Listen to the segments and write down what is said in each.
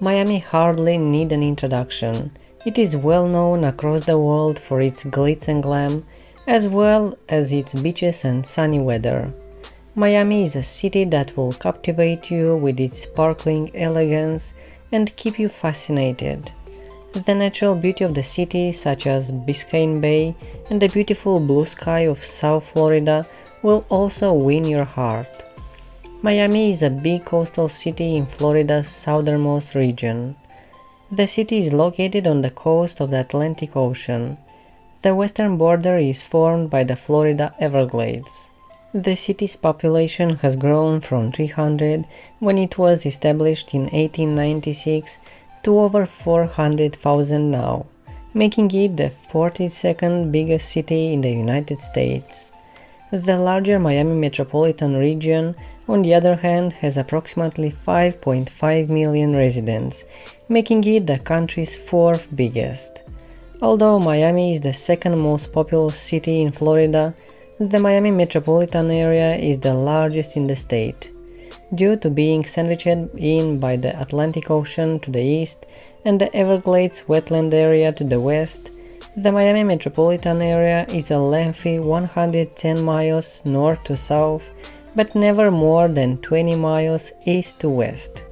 Miami hardly need an introduction. It is well known across the world for its glitz and glam, as well as its beaches and sunny weather. Miami is a city that will captivate you with its sparkling elegance and keep you fascinated. The natural beauty of the city, such as Biscayne Bay and the beautiful blue sky of South Florida, will also win your heart. Miami is a big coastal city in Florida's southernmost region. The city is located on the coast of the Atlantic Ocean. The western border is formed by the Florida Everglades. The city's population has grown from 300 when it was established in 1896 to over 400,000 now, making it the 42nd biggest city in the United States. The larger Miami metropolitan region, on the other hand, has approximately 5.5 million residents, making it the country's fourth biggest. Although Miami is the second most populous city in Florida, the Miami metropolitan area is the largest in the state. Due to being sandwiched in by the Atlantic Ocean to the east and the Everglades wetland area to the west, the Miami metropolitan area is a lengthy 110 miles north to south, but never more than 20 miles east to west.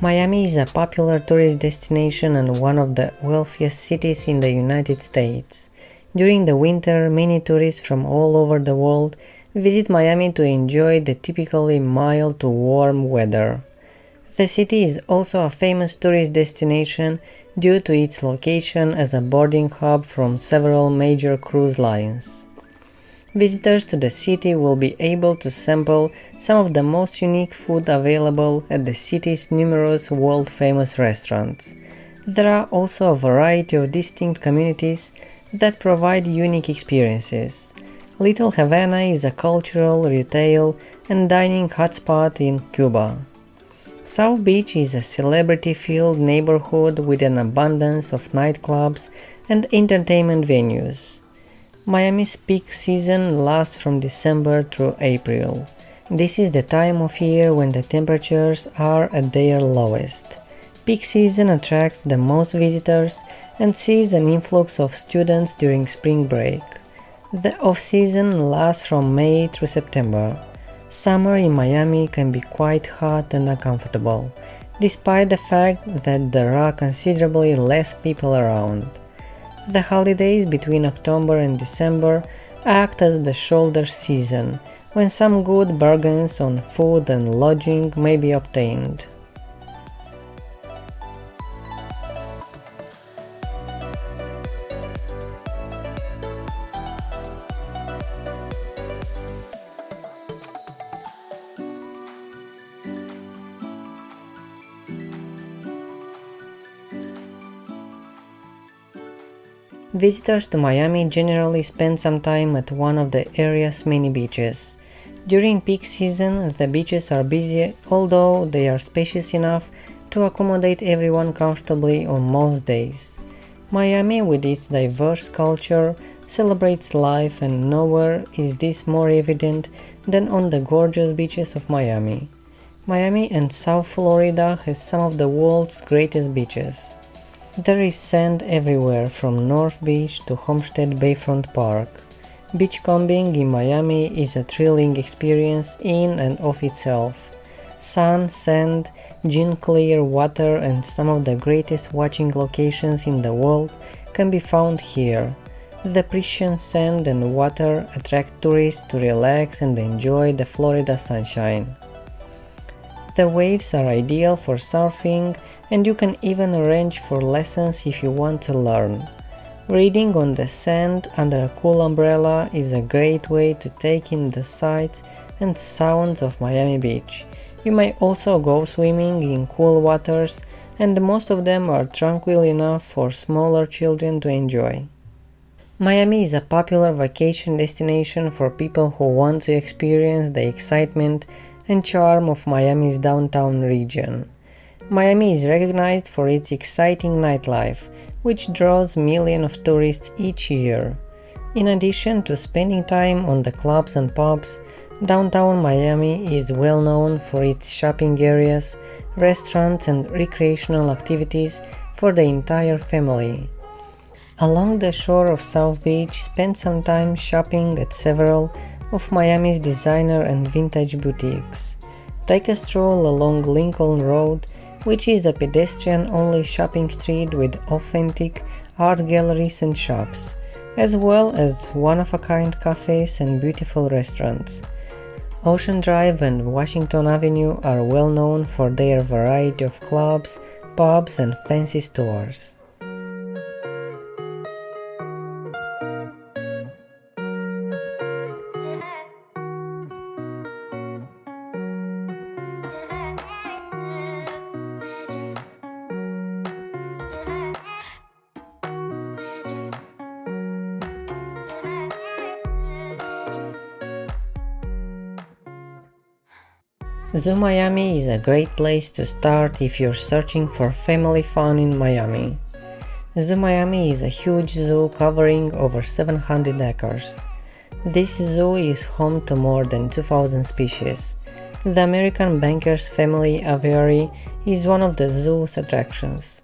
Miami is a popular tourist destination and one of the wealthiest cities in the United States. During the winter, many tourists from all over the world visit Miami to enjoy the typically mild to warm weather. The city is also a famous tourist destination due to its location as a boarding hub from several major cruise lines. Visitors to the city will be able to sample some of the most unique food available at the city's numerous world-famous restaurants. There are also a variety of distinct communities that provide unique experiences. Little Havana is a cultural, retail, and dining hotspot in Cuba. South Beach is a celebrity-filled neighborhood with an abundance of nightclubs and entertainment venues. Miami's peak season lasts from December through April. This is the time of year when the temperatures are at their lowest. Peak season attracts the most visitors and sees an influx of students during spring break. The off-season lasts from May through September. Summer in Miami can be quite hot and uncomfortable, despite the fact that there are considerably less people around. The holidays between October and December act as the shoulder season, when some good bargains on food and lodging may be obtained. Visitors to Miami generally spend some time at one of the area's many beaches. During peak season, the beaches are busy, although they are spacious enough to accommodate everyone comfortably on most days. Miami, with its diverse culture, celebrates life, and nowhere is this more evident than on the gorgeous beaches of Miami. Miami and South Florida has some of the world's greatest beaches. There is sand everywhere from North Beach to Homestead Bayfront Park. Beachcombing in Miami is a thrilling experience in and of itself. Sun, sand, gin-clear water and some of the greatest watching locations in the world can be found here. The pristine sand and water attract tourists to relax and enjoy the Florida sunshine. The waves are ideal for surfing, and you can even arrange for lessons if you want to learn. Reading on the sand under a cool umbrella is a great way to take in the sights and sounds of Miami Beach. You may also go swimming in cool waters, and most of them are tranquil enough for smaller children to enjoy. Miami is a popular vacation destination for people who want to experience the excitement and charm of Miami's downtown region. Miami is recognized for its exciting nightlife, which draws millions of tourists each year. In addition to spending time on the clubs and pubs, downtown Miami is well known for its shopping areas, restaurants and recreational activities for the entire family. Along the shore of South Beach, spend some time shopping at several of Miami's designer and vintage boutiques. Take a stroll along Lincoln Road, which is a pedestrian-only shopping street with authentic art galleries and shops, as well as one-of-a-kind cafes and beautiful restaurants. Ocean Drive and Washington Avenue are well known for their variety of clubs, pubs and fancy stores. Zoo Miami is a great place to start if you're searching for family fun in Miami. Zoo Miami is a huge zoo covering over 700 acres. This zoo is home to more than 2,000 species. The American Banker's Family Aviary is one of the zoo's attractions.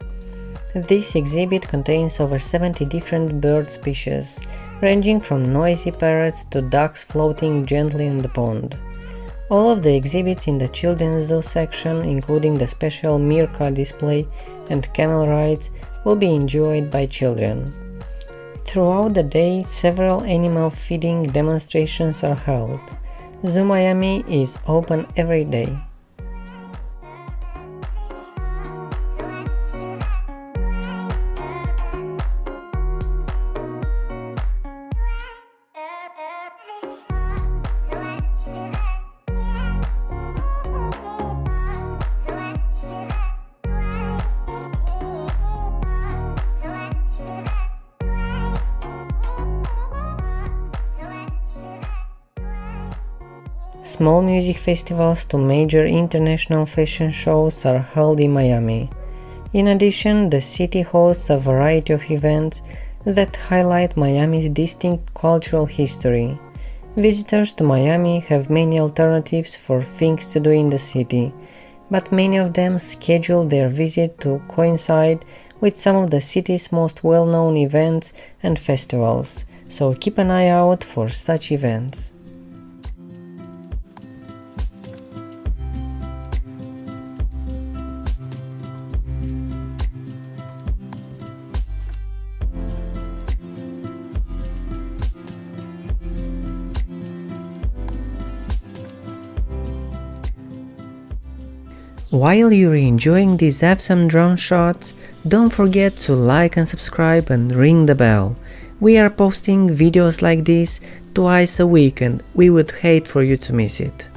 This exhibit contains over 70 different bird species, ranging from noisy parrots to ducks floating gently on the pond. All of the exhibits in the children's zoo section, including the special meerkat display and camel rides, will be enjoyed by children. Throughout the day, several animal feeding demonstrations are held. Zoo Miami is open every day. Small music festivals to major international fashion shows are held in Miami. In addition, the city hosts a variety of events that highlight Miami's distinct cultural history. Visitors to Miami have many alternatives for things to do in the city, but many of them schedule their visit to coincide with some of the city's most well-known events and festivals, so keep an eye out for such events. While you're enjoying these awesome drone shots, don't forget to like and subscribe and ring the bell. We are posting videos like this twice a week and we would hate for you to miss it.